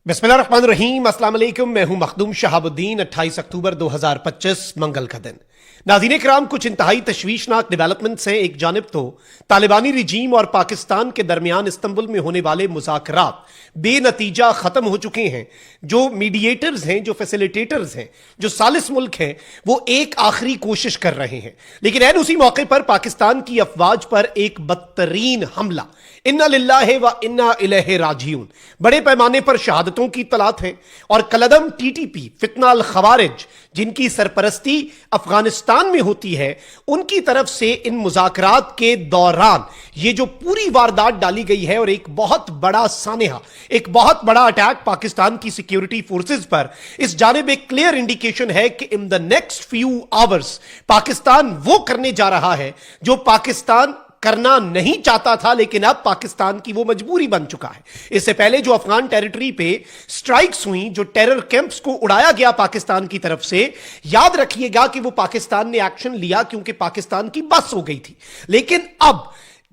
बिस्मिल्लाहिर्रहमानिर्रहीम, अस्सलाम वालेकुम। मैं हूं मखदूम शहाबुद्दीन। 28 अक्टूबर 2025 मंगल का दिन। नाज़रीन कराम, कुछ इंतहाई तशवीशनाक डेवलपमेंट्स हैं। एक जानिब तो तालिबानी रिजीम और पाकिस्तान के दरमियान इस्तंबुल में होने वाले मुज़ाकरात बेनतीजा खत्म हो चुके हैं। जो मीडिएटर्स हैं, जो फैसिलिटेटर्स हैं, जो सालिस मुल्क हैं, वो एक आखिरी कोशिश कर रहे हैं। लेकिन ऐन उसी मौके पर पाकिस्तान की अफवाज पर एक बदतरीन हमला, इन्ना लिल्लाहि व इन्ना इलैहि राजिऊन, बड़े पैमाने पर शहादतों की तलात है। और कलदम टीटीपी फितना अल खवारिज, जिनकी सरपरस्ती अफगानिस्तान में होती है, उनकी तरफ से इन मुज़ाकरात के दौरान ये जो पूरी वारदात डाली गई है और एक बहुत बड़ा सानेहा, एक बहुत बड़ा अटैक पाकिस्तान की सिक्योरिटी फोर्सेस पर, इस जानिब एक क्लियर इंडिकेशन है कि in the next few hours Pakistan वो करने जा रहा है जो पाकिस्तान करना नहीं चाहता था, लेकिन अब पाकिस्तान की वो मजबूरी बन चुका है। इससे पहले जो अफगान टेरिटरी पे स्ट्राइक्स हुई, जो टेरर कैंप्स को उड़ाया गया पाकिस्तान की तरफ से, याद रखिएगा कि वो पाकिस्तान ने एक्शन लिया क्योंकि पाकिस्तान की बस हो गई थी। लेकिन अब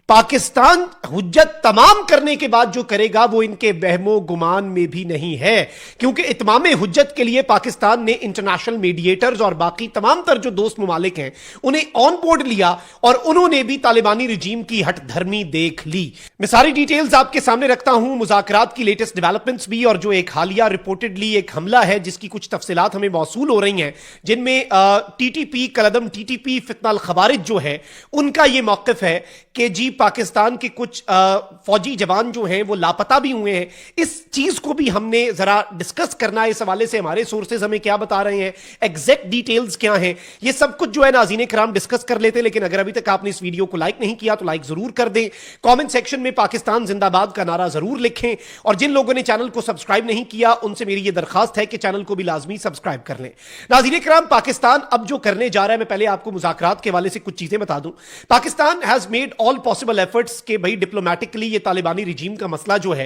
पाकिस्तान हुज्जत तमाम करने के बाद जो करेगा वो इनके बहमो गुमान में भी नहीं है, क्योंकि इतमाम हुज्जत के लिए पाकिस्तान ने इंटरनेशनल मीडिएटर्स और बाकी तमाम तर जो दोस्त मुमालिक हैं उन्हें ऑन बोर्ड लिया और उन्होंने भी तालिबानी रिजीम की हठधर्मी देख ली। मैं सारी डिटेल्स आपके सामने रखता हूं, मुज़ाकरात की लेटेस्ट डेवलपमेंट्स भी, और जो एक हालिया रिपोर्टेडली एक हमला है जिसकी कुछ तफसीलात हमें मौसूल हो रही हैं, जिनमें टीटीपी कलदम टीटीपी फितना अल खवारिज जो है उनका यह मौक़िफ़ है कि जी पाकिस्तान के कुछ फौजी जवान जो हैं वो लापता भी हुए हैं। इस चीज को भी हमने जरा डिस्कस करना है। इस हवाले से हमारे सोर्सेज हमें क्या बता रहे हैं, एग्जैक्ट डिटेल्स क्या हैं, ये सब कुछ जो है नाज़रीन कराम डिस्कस कर लेते हैं। लेकिन अगर अभी तक आपने इस वीडियो को लाइक नहीं किया तो लाइक जरूर कर दें, कमेंट सेक्शन में पाकिस्तान जिंदाबाद का नारा जरूर लिखें, और जिन लोगों ने चैनल को सब्सक्राइब नहीं किया उनसे मेरी ये दरखास्त है कि चैनल को भी लाजमी सब्सक्राइब कर लें। नाज़रीन कराम, पाकिस्तान अब जो करने जा रहा है, मैं पहले आपको मुज़ाकरात के हवाले से कुछ चीजें बता दूं। Pakistan has made all possible efforts के भाई डिप्लोमेटिकली ये तालिबानी रिजीम का मसला जो है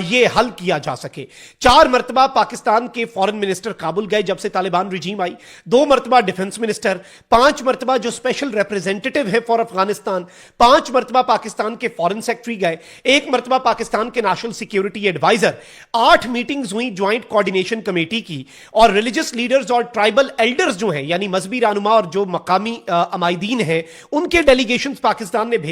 ये हल किया जा सके। 4 मरतबा पाकिस्तान के फॉरेन मिनिस्टर काबुल गए जब से तालिबान रिजीम आई, 2 मरतबा डिफेंस मिनिस्टर, 5 मरतबा जो स्पेशल रिप्रेजेंटेटिव है फॉर अफगानिस्तान, 5 मरतबा पाकिस्तान के फॉरेन सेक्रेटरी गए, 1 मरतबा पाकिस्तान के नेशनल सिक्योरिटी एडवाइजर, 8 मीटिंग्स हुई ज्वाइंट कोऑर्डिनेशन कमेटी की, और रिलीजियस लीडर्स और ट्राइबल एल्डर्स जो हैं यानी मजहबी रहनुमा और जो मकामी अमायदीन हैं उनके डेलीगेशंस पाकिस्तान ने भेजे।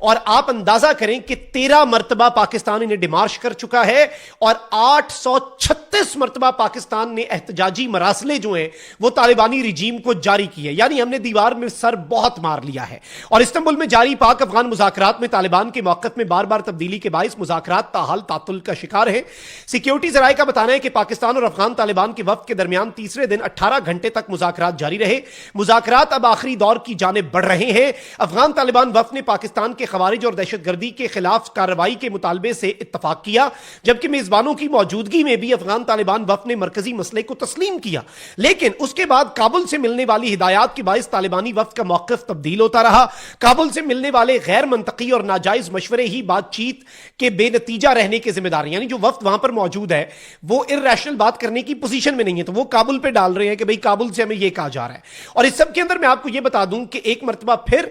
और आप अंदाजा करें कि 13 मरतबा पाकिस्तान इन्हें डिमार्श कर चुका है और 836 मरतबा पाकिस्तान ने एहतजाजी मरासले जो हैं वो तालिबानी रिजीम को जारी किए। यानी हमने दीवार में सर बहुत मार लिया है। और इस्तांबुल में जारी पाक अफगान मुज़ाकरात में तालिबान के मौक़िफ़ में बार बार तब्दीली के बाइस मुज़ाकरात ताहाल तातुल का शिकार है। सिक्योरिटी ज़राए का बताना है कि पाकिस्तान और अफगान तालिबान के वफ़द के दरमियान तीसरे दिन 18 घंटे तक मुज़ाकरात जारी रहे। मुज़ाकरात अब आखिरी दौर की जानिब बढ़ रहे हैं। अफगान तालिबान वफ़द ने पाकिस्तान के खवारिज और दहशतगर्दी के खिलाफ कार्रवाई के मुतालबे से इत्तफाक किया, जबकि मेजबानों की मौजूदगी में भी अफगान तालिबान वफ़द ने मरकजी मसले को तस्लीम किया। लेकिन उसके बाद काबुल से मिलने वाली हिदायत के बायस तालिबानी वफ़द का मौक़िफ़ तब्दील होता रहा। काबुल से मिलने वाले गैर मंतकी और नाजायज मशवरे ही बातचीत के बेनतीजा रहने के जिम्मेदार, यानी जो वफ़द वहां पर मौजूद है वो इर्रेशनल बात करने की पोजीशन में नहीं है, तो वो काबुल पे डाल रहे हैं कि भाई काबुल से हमें यह कहा जा रहा है। और इस सब के अंदर मैं आपको यह बता दूं कि एक मरतबा फिर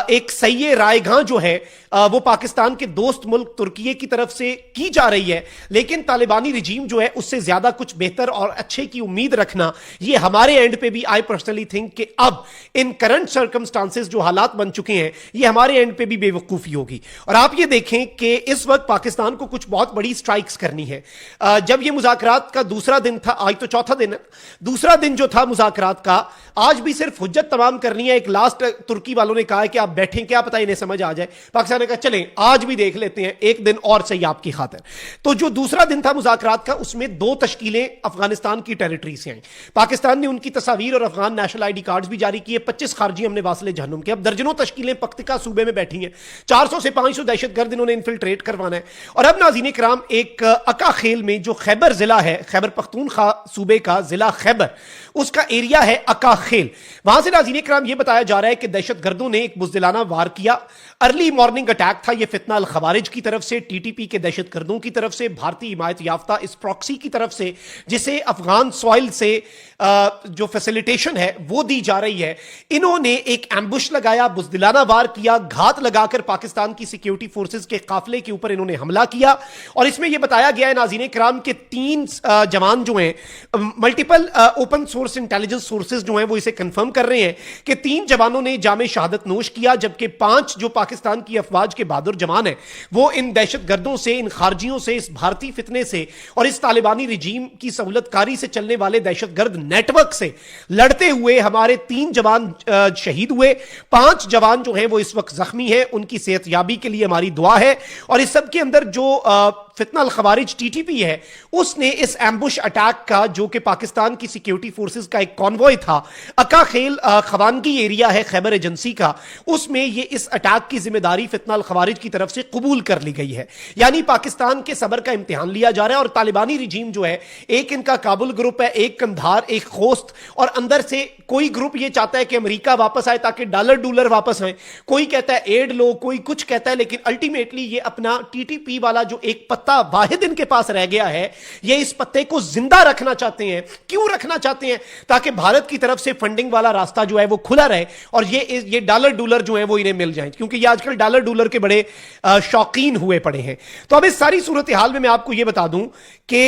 एक सही रायगां जो है वो पाकिस्तान के दोस्त मुल्क तुर्की की तरफ से की जा रही है। लेकिन तालिबानी रिजीम जो है उससे ज्यादा कुछ बेहतर और अच्छे की उम्मीद रखना, ये हमारे एंड पे भी आई पर्सनली थिंक कि अब इन करंट सर्कमस्टांसेस जो हालात बन चुके हैं ये हमारे एंड पे भी बेवकूफी होगी। और आप ये देखें कि इस वक्त पाकिस्तान को कुछ बहुत बड़ी स्ट्राइक्स करनी है। जब ये मुज़ाकरात का दूसरा दिन था, आज तो चौथा दिन है, दूसरा दिन जो था मुज़ाकरात का, आज भी सिर्फ हुज्जत तमाम करनी है। एक लास्ट तुर्की वालों ने कहा है कि आप बैठें, क्या पता इन्हें समझ आ जाए। पाकिस्तान ने कहा चलें आज भी देख लेते हैं, एक दिन और सही आपकी खातिर। तो जो दूसरा दिन था मुज़ाकरात का, उसमें 2 तश्कीलें अफगानिस्तान की टेरिटरी से आई। पाकिस्तान ने उनकी तस्वीर और अफगान नेशनल आईडी कार्ड्स भी जारी किए। 25 खारजी हमने वासिले जहन्नुम के। अब दर्जनों तश्कीलें पख्तिका सूबे में बैठी हैं। 400 से 500 दहशतगर्द इन्होंने इन्फिल्ट्रेट करवाना है। और अब नाज़रीन कराम, एक अका खेल में जो खैबर जिला है, खैबर पख्तूनख्वा सूबे का जिला खैबर, उसका एरिया है अका खेल। वहां से नाज़रीन कराम ये बताया जा रहा है कि दहशतगर्दों ने एक बुज़दिलाना वार किया अर्ली मॉर्निंग अटैक था। यह फितना अल खवारिज की तरफ से, टीटीपी के दहशतगर्दों की तरफ से, भारतीय हिमायत याफ्ता इस प्रॉक्सी की तरफ से, जिसे अफगान सॉइल से जो फैसिलिटेशन है वो दी जा रही है। इन्होंने एक एम्बुश लगाया, बुजदिलाना वार किया, घात लगाकर पाकिस्तान की सिक्योरिटी फोर्सेस के काफिले के ऊपर इन्होंने हमला किया। और इसमें यह बताया गया है नाज़रीन किराम के 3 जवान जो हैं, multiple open source intelligence sources जो हैं वो इसे कंफर्म कर रहे हैं कि 3 जवानों ने जामे शहादत नोश किया, जबकि 5 जो पाकिस्तान की अफवाज के बहादुर जवान हैं वो इन दहशतगर्दों से, इन खारजियों से, इस भारतीय फितने से और इस तालिबानी रिजीम की सहूलतकारी से चलने वाले दहशतगर्द नेटवर्क से लड़ते हुए हमारे 3 जवान शहीद हुए। 5 जवान जो हैं वो इस वक्त जख्मी हैं, उनकी सेहतयाबी के लिए हमारी दुआ है। और इस सब के अंदर जो फितना अल खवारिज टीटीपी है, उसने इस एम्बुश अटैक का, जो कि पाकिस्तान की सिक्योरिटी फोर्सेस का एक कॉन्वॉय था, अका खेल खवानगी एरिया है खैबर एजेंसी का, उसमें ये इस अटैक की जिम्मेदारी फितना अल खवारिज की तरफ से कबूल कर ली गई है। यानी पाकिस्तान के सबर का इम्तिहान लिया जा रहा है। और तालिबानी रिजीम जो है, एक इनका काबुल ग्रुप है, एक कंधार, एक खोस्त, और अंदर से कोई ग्रुप ये चाहता है कि अमेरिका वापस आए ताकि डॉलर डॉलर वापस आए, कोई कहता है एड लो, कोई कुछ कहता है, लेकिन अल्टीमेटली ये अपना टीटीपी वाला जो एक पत्ता वाहिद इनके पास रह गया है, ये इस पत्ते को जिंदा रखना चाहते हैं। क्यों रखना चाहते हैं? ताकि भारत की तरफ से फंडिंग वाला रास्ता जो है वो खुला रहे और ये डॉलर डॉलर जो है वो इन्हें मिल जाए, क्योंकि ये आजकल डॉलर डॉलर के बड़े शौकीन हुए पड़े हैं। तो अब इस सारी सूरत हाल में मैं आपको ये बता दूं कि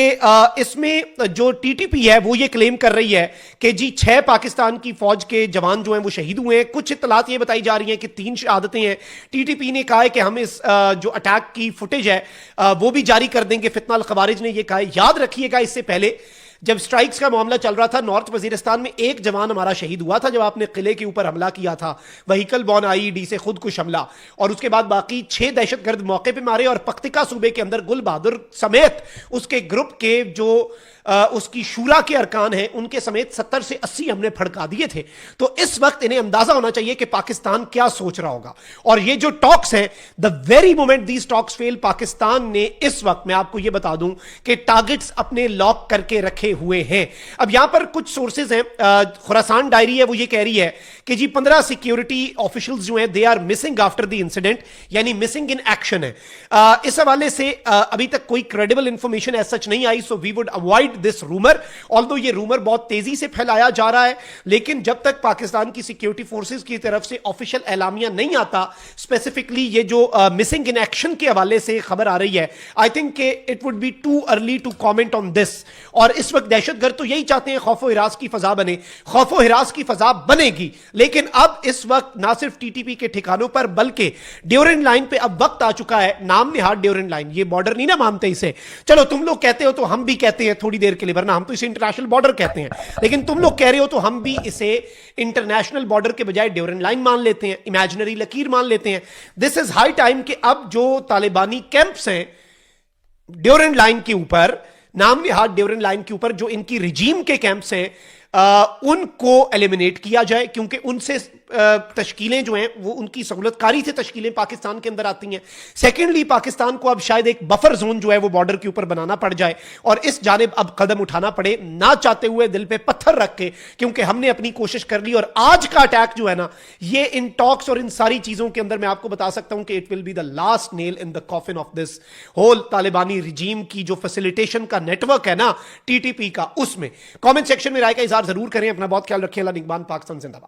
इसमें जो टीटीपी है वो ये क्लेम कर रही है कि जी 6 पाकिस्तान की फौज के जवान जो हैं वो शहीद हुए हैं। कुछ इत्तलात ये बताई जा रही हैं कि 3 शहादतें हैं। टीटीपी ने कहा है कि हम इस जो अटैक की फुटेज है वो भी जारी कर देंगे। फितना अल खवारिज ने ये कहा। याद रखिएगा, इससे पहले जब स्ट्राइक्स का मामला चल रहा था, नॉर्थ वजीरिस्तान में 1 जवान हमारा शहीद हुआ था जब आपने किले के ऊपर हमला किया था, व्हीकल बॉर्न आईईडी से खुद कुछ हमला, और उसके बाद बाकी 6 दहशतगर्द मौके पे मारे। और पख्तिका सूबे के अंदर गुल बहादुर समेत उसके ग्रुप के जो उसकी शूरा के अरकान हैं उनके समेत 70 से 80 हमने फड़का दिए थे। तो इस वक्त इन्हें अंदाजा होना चाहिए कि पाकिस्तान क्या सोच रहा होगा। और ये जो टॉक्स हैं, the very moment these talks fail, Pakistan ने इस वक्त, मैं आपको ये बता दूं कि टारगेट्स अपने लॉक करके रखे हुए हैं। अब यहां पर कुछ सोर्सेज हैं, खुरासान डायरी है, वो ये कह रही है कि जी 15 सिक्योरिटी ऑफिशियल्स जो हैं they are missing after the incident, यानी मिसिंग इन एक्शन है। इस हवाले से अभी तक कोई क्रेडिबल इंफॉर्मेशन एज सच नहीं आई, so we would avoid this rumour. Although ये रूमर बहुत तेजी से फैलाया जा रहा है, लेकिन जब तक पाकिस्तान की सिक्योरिटी फोर्सेस की तरफ से ऑफिशियल एलामिया नहीं आता, स्पेसिफिकली ये जो मिसिंग इन एक्शन के हवाले से खबर आ रही है, I think it would be too early to comment on this. और इस वक्त दहशतगर्द तो यही चाहते हैं खौफो हिरास की फजा बने, खौफो हिरास की फजा बनेगी, लेकिन अब इस वक्त ना सिर्फ टीटीपी के ठिकानों पर बल्कि ड्यूरेंट लाइन पे अब वक्त आ चुका है। नाम निहाद ड्यूरेंट लाइन, ये बॉर्डर नहीं ना मानते इसे, चलो तुम लोग कहते हो तो हम भी कहते हैं थोड़ी देर के लिए, वरना हम तो इसे इंटरनेशनल बॉर्डर कहते हैं, लेकिन तुम लोग कह रहे हो तो हम भी इसे इंटरनेशनल बॉर्डर के बजाय ड्यूरेंट लाइन मान लेते हैं, इमेजिनरी लकीर मान लेते हैं। दिस इज हाई टाइम कि अब जो तालिबानी कैंप्स हैं ड्यूरेंट लाइन के ऊपर, नाम निहाद ड्यूरेंट लाइन के ऊपर जो इनकी रिजीम के कैंप्स हैं, उनको एलिमिनेट किया जाए, क्योंकि उनसे तश्कीलें जो हैं वो उनकी सहूलतकारी से तश्कीलें पाकिस्तान के अंदर आती हैं। सेकेंडली, पाकिस्तान को अब शायद एक बफर जोन जो है वो बॉर्डर के ऊपर बनाना पड़ जाए और इस जानिब अब कदम उठाना पड़े, ना चाहते हुए दिल पे पत्थर रख के, क्योंकि हमने अपनी कोशिश कर ली। और आज का अटैक जो है ना, ये इन टॉक्स और इन सारी चीजों के अंदर मैं आपको बता सकता हूं कि it will be the last nail in the coffin of this whole तालिबानी रिजीम की जो फैसिलिटेशन का नेटवर्क है ना टीटीपी का, उसमें। कॉमेंट सेक्शन में राय का इजहार जरूर करें। अपना बहुत ख्याल रखें। अल्लाह निगहबान। पाकिस्तान जिंदाबाद।